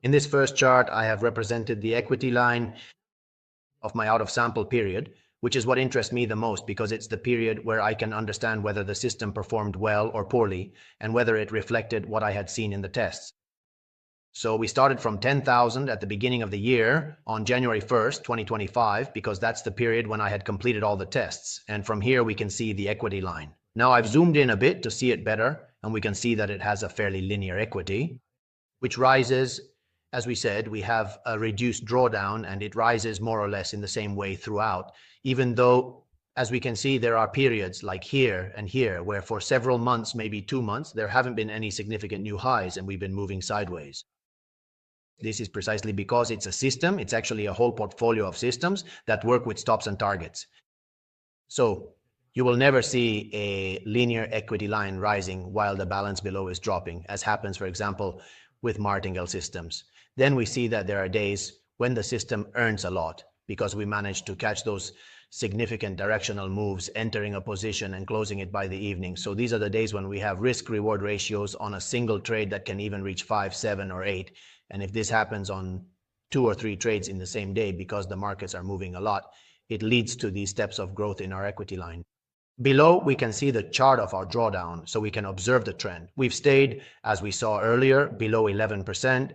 In this first chart, I have represented the equity line of my out of sample period, which is what interests me the most because it's the period where I can understand whether the system performed well or poorly and whether it reflected what I had seen in the tests. So we started from 10,000 at the beginning of the year on January 1st, 2025, because that's the period when I had completed all the tests. And from here, we can see the equity line. Now I've zoomed in a bit to see it better, and we can see that it has a fairly linear equity, which rises. As we said, we have a reduced drawdown, and it rises more or less in the same way throughout, even though, as we can see, there are periods like here and here where for several months, maybe 2 months, there haven't been any significant new highs and we've been moving sideways. This is precisely because it's a system. It's actually a whole portfolio of systems that work with stops and targets. So you will never see a linear equity line rising while the balance below is dropping, as happens, for example, with martingale systems. Then we see that there are days when the system earns a lot because we managed to catch those significant directional moves, entering a position and closing it by the evening. So these are the days when we have risk-reward ratios on a single trade that can even reach 5, 7, or 8. And if this happens on 2 or 3 trades in the same day because the markets are moving a lot, it leads to these steps of growth in our equity line. Below, we can see the chart of our drawdown, so we can observe the trend. We've stayed, as we saw earlier, below 11%.